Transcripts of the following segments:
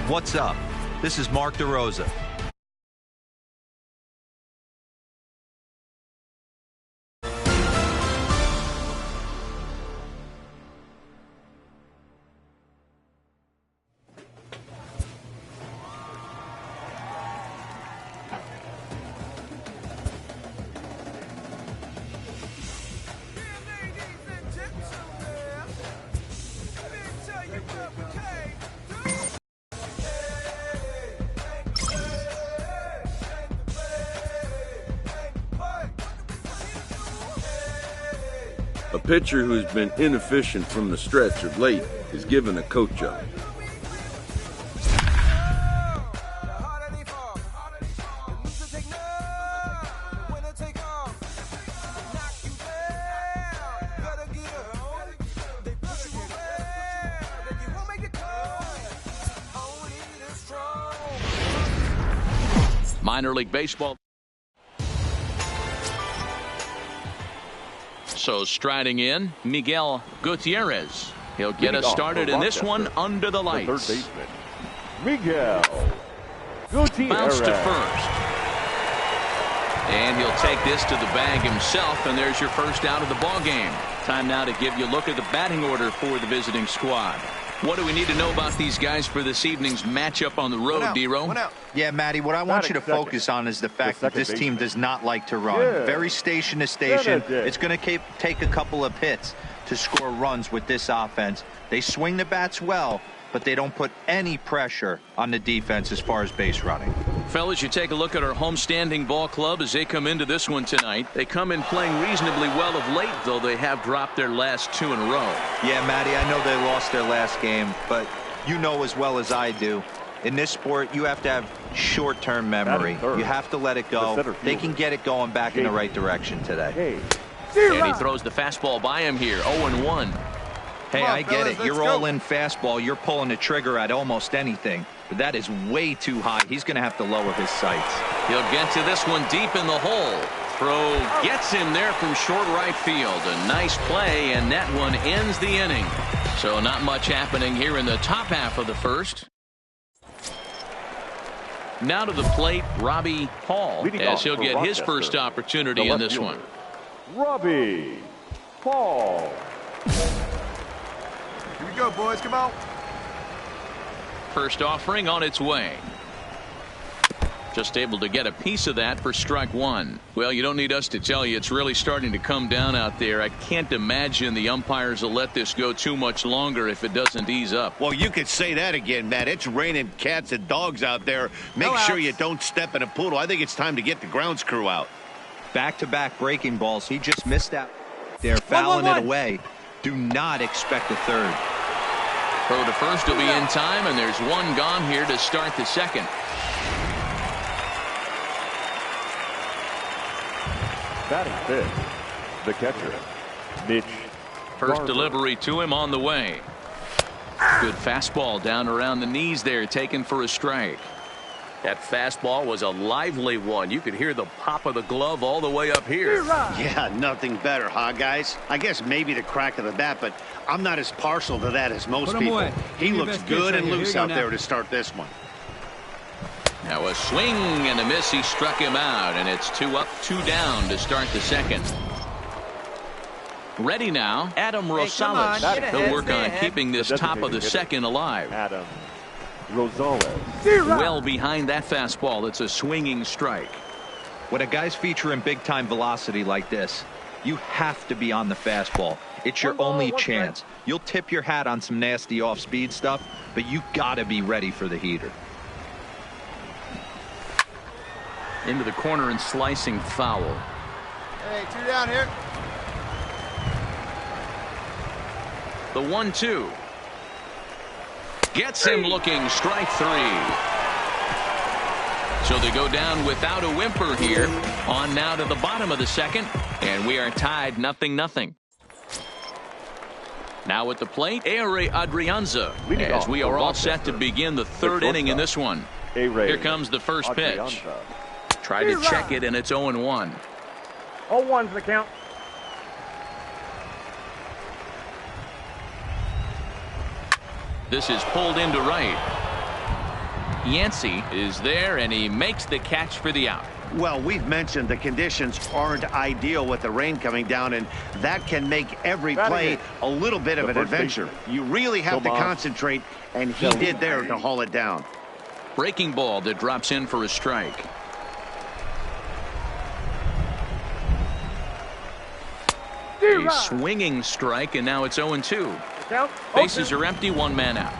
What's up? This is Mark DeRosa. A pitcher who's been inefficient from the stretch of late is given a coach up. Minor League Baseball. So striding in, Miguel Gutierrez. He'll get us started in this one under the lights. The third baseman, Miguel Gutierrez. Bounce to first. And he'll take this to the bag himself, and there's your first out of the ball game. Time now to give you a look at the batting order for the visiting squad. What do we need to know about these guys for this evening's matchup on the road, D-Row? Yeah, Matty, what I want you to focus on is the fact that this team does not like to run. Very station to station. It's going to take a couple of hits to score runs with this offense. They swing the bats well, but they don't put any pressure on the defense as far as base running. Fellas, you take a look at our homestanding ball club as they come into this one tonight. They come in playing reasonably well of late, though they have dropped their last two in a row. Yeah, Matty, I know they lost their last game, but you know as well as I do, in this sport, you have to have short-term memory. You have to let it go. They can get it going back in the right direction today. And he throws the fastball by him here, 0-1. Hey, I get it. You're all in fastball. You're pulling the trigger at almost anything. But that is way too high. He's going to have to lower his sights. He'll get to this one deep in the hole. Throw gets him there from short right field. A nice play, and that one ends the inning. So not much happening here in the top half of the first. Now to the plate, Robbie Hall, as he'll get his first opportunity in this one. Robbie Hall. Here we go, boys. Come on. First offering on its way. Just able to get a piece of that for strike one. Well, you don't need us to tell you it's really starting to come down out there. I can't imagine the umpires will let this go too much longer if it doesn't ease up. Well, you could say that again, Matt. It's raining cats and dogs out there. Make sure you don't step in a poodle. I think it's time to get the grounds crew out. Back-to-back breaking balls. He just missed that. They're fouling it away. Do not expect a third. Throw to first will be in time, and there's one gone here to start the second. Batting fifth, the catcher, Mitch. First delivery to him on the way. Good fastball down around the knees there, taken for a strike. That fastball was a lively one. You could hear the pop of the glove all the way up here. Yeah, nothing better, huh, guys? I guess maybe the crack of the bat, but I'm not as partial to that as most people. He looks good and loose out there to start this one. Now a swing and a miss. He struck him out, and it's 2 up, 2 down to start the second. Ready now, Adam Rosales. He'll work on keeping this top of the second alive. Adam Rosales. Well behind that fastball. It's a swinging strike. When a guy's featuring big-time velocity like this, you have to be on the fastball. It's your only chance. You'll tip your hat on some nasty off-speed stuff, but you gotta be ready for the heater. Into the corner and slicing foul. Hey, 2 down here. The 1-2. Gets him looking, strike 3. So they go down without a whimper here. On now to the bottom of the second, and we are tied 0-0. Now at the plate, Ehire Adrianza, as we are all set to begin the third inning in this one. Here comes the first pitch. Tried to check it, and it's 0-1. 0-1's the count. This is pulled into right. Yancey is there, and he makes the catch for the out. Well, we've mentioned the conditions aren't ideal with the rain coming down, and that can make every play a little bit of an adventure. You really have to concentrate, and he did there to haul it down. Breaking ball that drops in for a strike. A swinging strike, and now it's 0-2. Bases are empty, one man out.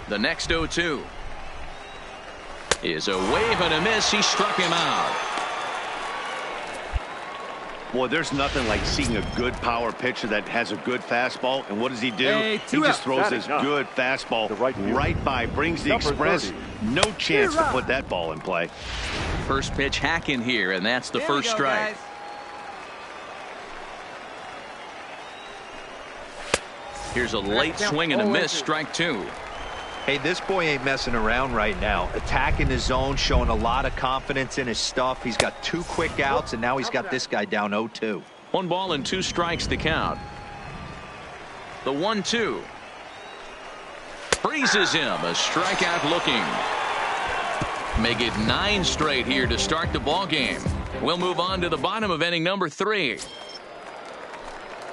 The next 0-2 is a wave and a miss. He struck him out. Boy, there's nothing like seeing a good power pitcher that has a good fastball. And what does he do? He just throws this good fastball right by, brings the express. No chance to put that ball in play. First pitch hack in here, and that's the first strike. Here's a late swing and a miss, strike two. Hey, this boy ain't messing around right now. Attacking his zone, showing a lot of confidence in his stuff. He's got 2 quick outs, and now he's got this guy down 0-2. 1 ball and 2 strikes to count. The 1-2. Freezes him. A strikeout looking. Make it 9 straight here to start the ball game. We'll move on to the bottom of inning number 3.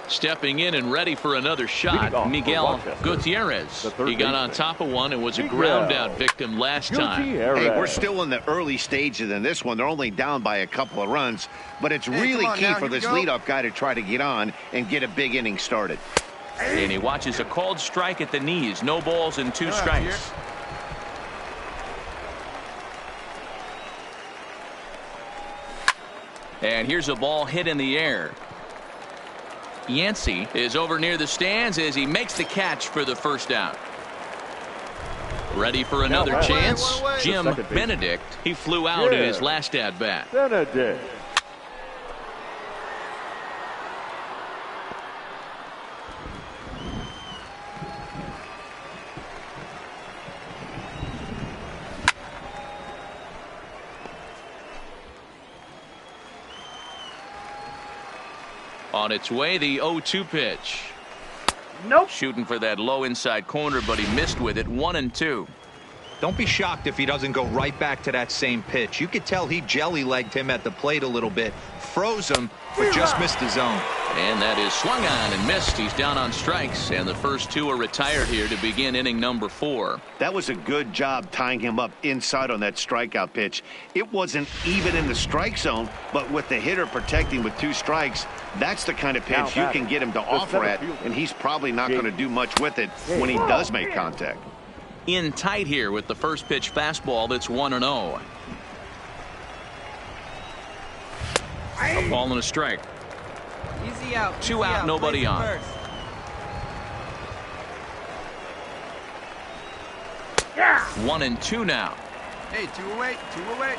Stepping in and ready for another shot, Miguel Gutierrez. He got on top of one and was a ground out victim last time. Hey, we're still in the early stages in this one. They're only down by a couple of runs, but it's really key for this leadoff guy to try to get on and get a big inning started. And he watches a called strike at the knees. No balls and 2 strikes. And here's a ball hit in the air. Yancey is over near the stands as he makes the catch for the first out. Ready for another chance. Jim Benedict. He flew out in his last at bat. Benedict. On its way, the 0-2 pitch. Shooting for that low inside corner, but he missed with it. 1-2. Don't be shocked if he doesn't go right back to that same pitch. You could tell he jelly-legged him at the plate a little bit. Froze him, but just missed his zone. And that is swung on and missed. He's down on strikes, and the first 2 are retired here to begin inning number 4. That was a good job tying him up inside on that strikeout pitch. It wasn't even in the strike zone, but with the hitter protecting with 2 strikes, that's the kind of pitch you can get him to offer at, and he's probably not going to do much with it when he does make contact. In tight here with the first pitch fastball that's 1-0. A ball and a strike. Easy out. 2 out, nobody on. 1-2 now. Hey, 2 away, 2 away.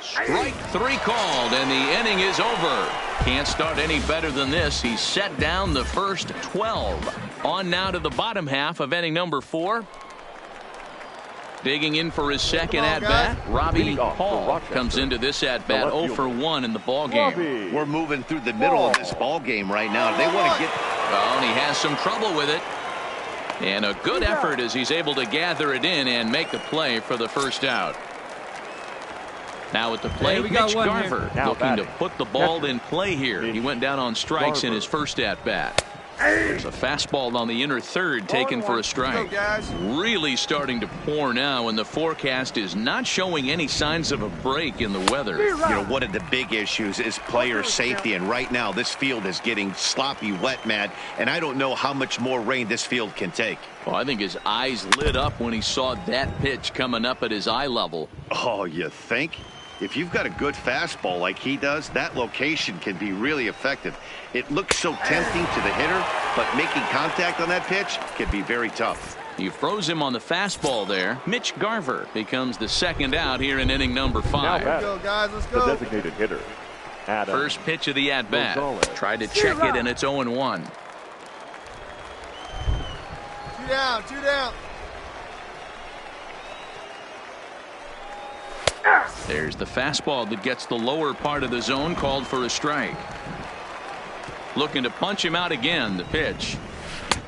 Strike 3 called, and the inning is over. Can't start any better than this. He set down the first 12. On now to the bottom half of inning number 4. Digging in for his second at-bat, Robbie Hall comes into this at-bat 0 for 1 in the ballgame. We're moving through the middle of this ballgame right now. They want to get... Oh, and he has some trouble with it. And a good effort as he's able to gather it in and make the play for the first out. Now at the plate, Mitch Garver looking to put the ball in play here. He went down on strikes in his first at-bat. There's a fastball on the inner third taken for a strike. Really starting to pour now, and the forecast is not showing any signs of a break in the weather. You know, one of the big issues is player safety, and right now this field is getting sloppy wet, Matt, and I don't know how much more rain this field can take. Well, I think his eyes lit up when he saw that pitch coming up at his eye level. Oh, you think? If you've got a good fastball like he does, that location can be really effective. It looks so tempting to the hitter, but making contact on that pitch can be very tough. You froze him on the fastball there. Mitch Garver becomes the second out here in inning number 5. Let's go, guys. Let's go. The designated hitter. First pitch of the at-bat. Tried to check it, and it's 0-1. 2 down, 2 down. There's the fastball that gets the lower part of the zone, called for a strike. Looking to punch him out again, the pitch.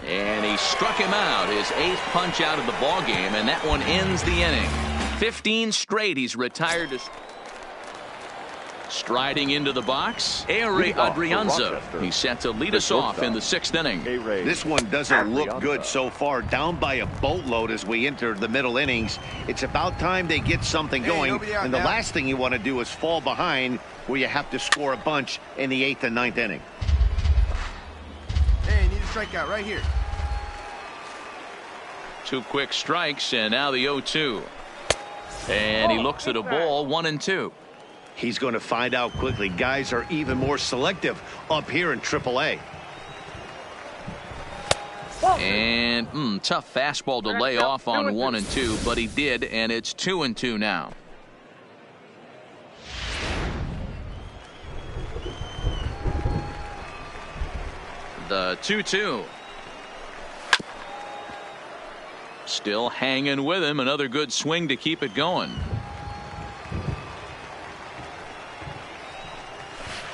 And he struck him out, his 8th punch out of the ball game, and that one ends the inning. 15 straight he's retired. Striding into the box, Adrianza. He's set to lead us off in the 6th inning. This one doesn't look good so far. Down by a boatload as we enter the middle innings. It's about time they get something going. And the last thing you want to do is fall behind where you have to score a bunch in the 8th and 9th inning. Hey, you need a strikeout right here. 2 quick strikes, and now the 0-2. And he looks at a ball, 1-2. He's going to find out quickly. Guys are even more selective up here in AAA. And tough fastball to lay off on 1-2, but he did, and it's 2-2 now. The 2-2. Still hanging with him. Another good swing to keep it going.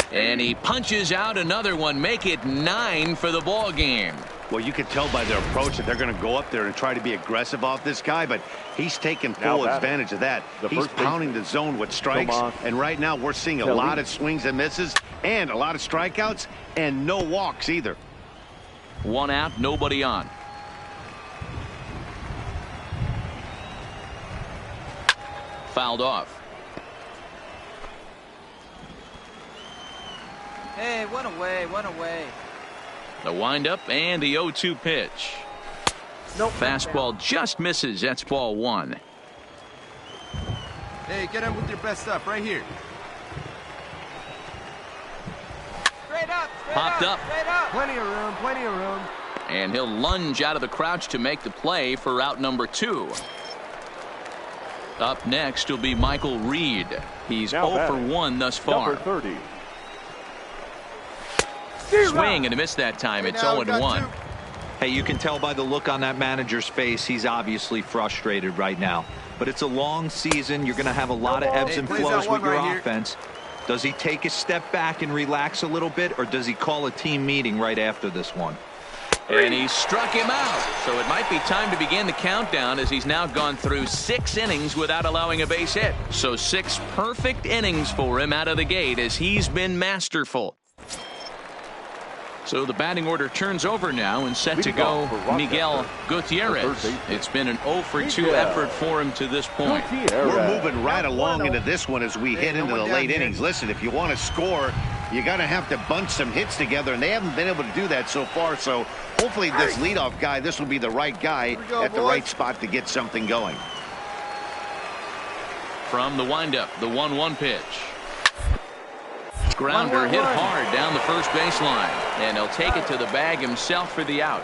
And he punches out another one. Make it 9 for the ball game. Well, you can tell by their approach that they're going to go up there and try to be aggressive off this guy, but he's taking full advantage of that. He's pounding the zone with strikes, and right now we're seeing a lot of swings and misses and a lot of strikeouts and no walks either. 1 out, nobody on. Fouled off. Hey, one away, one away. The windup and the 0-2 pitch. Nope. Fastball just misses. That's ball 1. Hey, get him with your best stuff right here. Straight up, Popped up. straight up. Plenty of room, plenty of room. And he'll lunge out of the crouch to make the play for out number 2. Up next will be Michael Reed. He's 0 for 1 thus far. Number 30. Swing and a miss that time. It's 0-1. Hey, you can tell by the look on that manager's face, he's obviously frustrated right now. But it's a long season. You're going to have a lot of ebbs and flows with your offense. Does he take a step back and relax a little bit, or does he call a team meeting right after this one? And he struck him out. So it might be time to begin the countdown, as he's now gone through 6 innings without allowing a base hit. So 6 perfect innings for him out of the gate, as he's been masterful. So the batting order turns over now, and set to go Miguel Gutierrez. It's been an 0 for 2 effort for him to this point. We're moving right along into this one as we head into the late innings. Listen, if you want to score, you got to have to bunch some hits together, and they haven't been able to do that so far. So hopefully this leadoff guy, this will be the right guy at the right spot to get something going. From the windup, the 1-1 pitch. Grounder hit hard down the first baseline, and he'll take it to the bag himself for the out.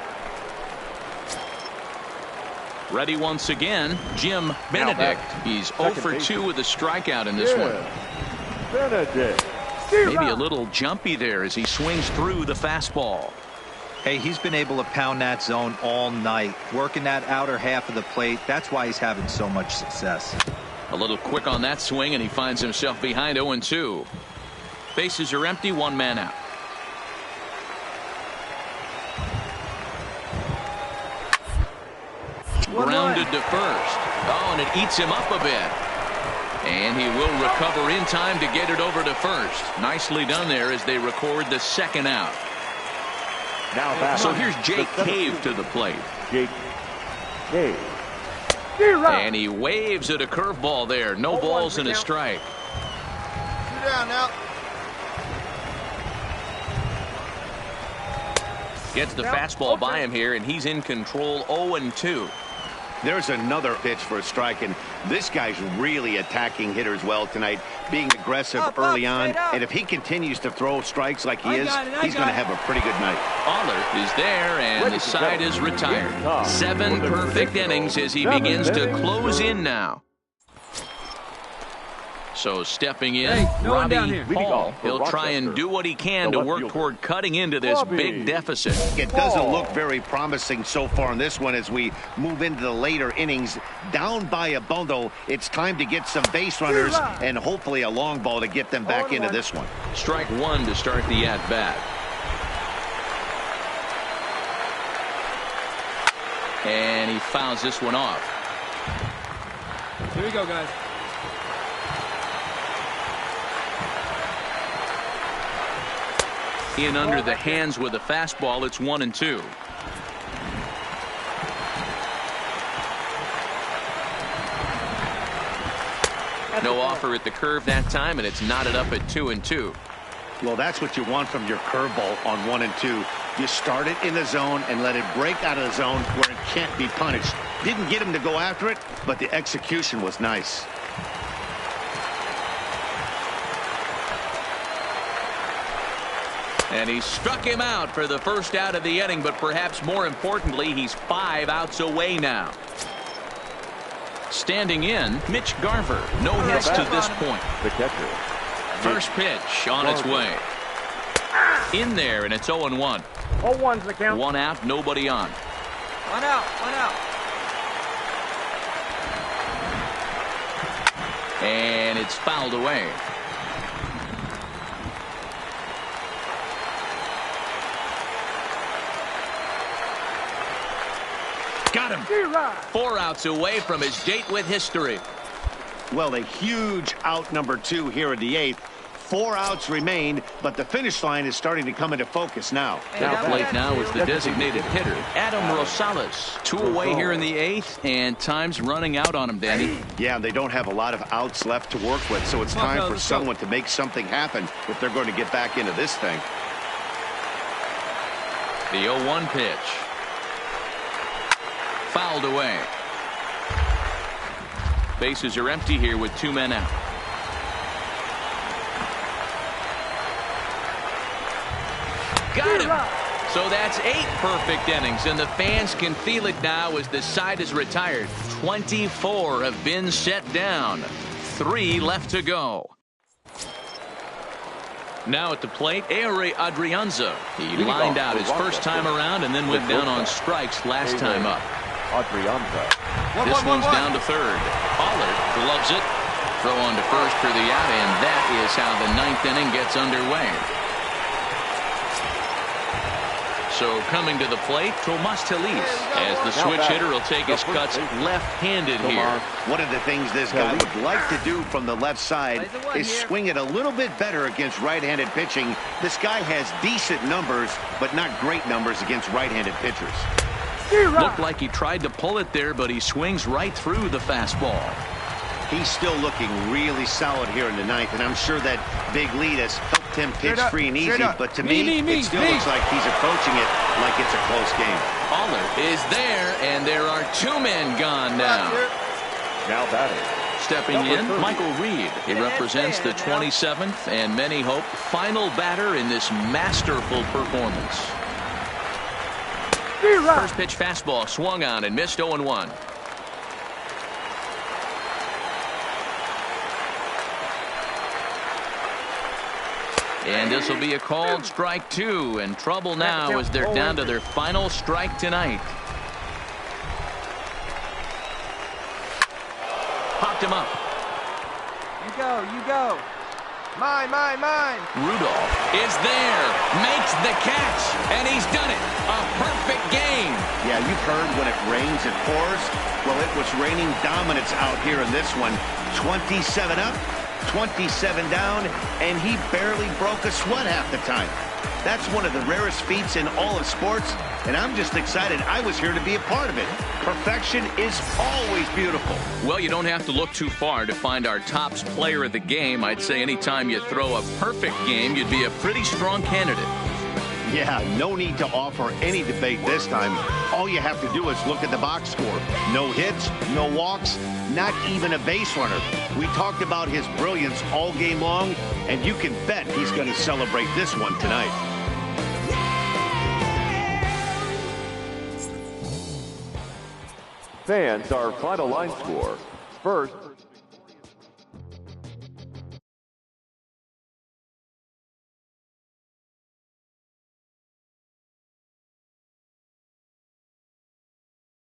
Ready once again, Jim Benedict. He's 0 for 2 with a strikeout in this one. Benedict. Maybe a little jumpy there as he swings through the fastball. Hey, he's been able to pound that zone all night, working that outer half of the plate. That's why he's having so much success. A little quick on that swing, and he finds himself behind 0-2. Bases are empty, 1 man out. Grounded to first. Oh, and it eats him up a bit. And he will recover in time to get it over to first. Nicely done there as they record the 2nd out. So here's Jake Cave to the plate. Jake Cave. And he waves at a curveball there. No balls and a strike. 2 down now. Gets the fastball by him here, and he's in control. 0-2. There's another pitch for a strike, and this guy's really attacking hitters well tonight, being aggressive early on. And if he continues to throw strikes like he is, he's going to have a pretty good night. Aller is there, and the side is retired. 7 perfect innings as he begins to close in now. So stepping in, Robbie Hall. He'll try and do what he can to work toward cutting into this big deficit. It doesn't look very promising so far in this one as we move into the later innings. Down by a bundle, it's time to get some base runners and hopefully a long ball to get them back into this one. Strike one to start the at-bat. And he fouls this one off. Here we go, guys. In under the hands with a fastball. It's 1-2. No offer at the curve that time, and it's knotted up at 2-2. Well, that's what you want from your curveball on 1-2. You start it in the zone and let it break out of the zone where it can't be punished. Didn't get him to go after it, but the execution was nice. And he struck him out for the first out of the inning, but perhaps more importantly, he's 5 outs away now. Standing in, Mitch Garver. No hits to this point. The catcher. First pitch on its way. In there, and it's 0-1. 0-1's the count. 1 out, nobody on. 1 out, 1 out. And it's fouled away. Got him. 4 outs away from his date with history. Well, a huge out number 2 here in the 8th. 4 outs remain, but the finish line is starting to come into focus now. At plate now is the designated hitter, Adam Rosales. 2 away here in the 8th, and time's running out on him, Danny. Yeah, they don't have a lot of outs left to work with, so it's time for someone to make something happen if they're going to get back into this thing. The 0-1 pitch. Fouled away. Bases are empty here with 2 men out. Got him. So that's 8 perfect innings, and the fans can feel it now as the side is retired. 24 have been set down. 3 left to go. Now at the plate, Adrianza. He lined out his first time around and then went down on strikes last time up. Adrianza. This one's down to third. Pollard gloves it. Throw on to first for the out, and that is how the 9th inning gets underway. So coming to the plate, Tomas Telis, as the switch hitter will take his cuts left-handed here. One of the things this guy would like to do from the left side is swing it a little bit better against right-handed pitching. This guy has decent numbers, but not great numbers against right-handed pitchers. Looked like he tried to pull it there, but he swings right through the fastball. He's still looking really solid here in the 9th, and I'm sure that big lead has helped him pitch free and easy, but to me, it still looks like he's approaching it like it's a close game. Pollard is there, and there are 2 men gone now. Now batting. Stepping in, Michael Reed. He represents the 27th, and many hope, final batter in this masterful performance. First pitch fastball swung on and missed 0-1. And this will be a called strike 2, and trouble now as they're down to their final strike tonight. Popped him up. You go, you go. Mine. Rudolph is there, makes the catch, and he's done it. A perfect game. Yeah, you've heard when it rains, it pours. Well, it was raining dominance out here in this one. 27 up, 27 down, and he barely broke a sweat half the time. That's one of the rarest feats in all of sports, and I'm just excited I was here to be a part of it. Perfection is always beautiful. Well, you don't have to look too far to find our tops player of the game. I'd say anytime you throw a perfect game, you'd be a pretty strong candidate. Yeah, no need to offer any debate this time. All you have to do is look at the box score. No hits, no walks, not even a base runner. We talked about his brilliance all game long, and you can bet he's going to celebrate this one tonight. Fans, our final line score. First,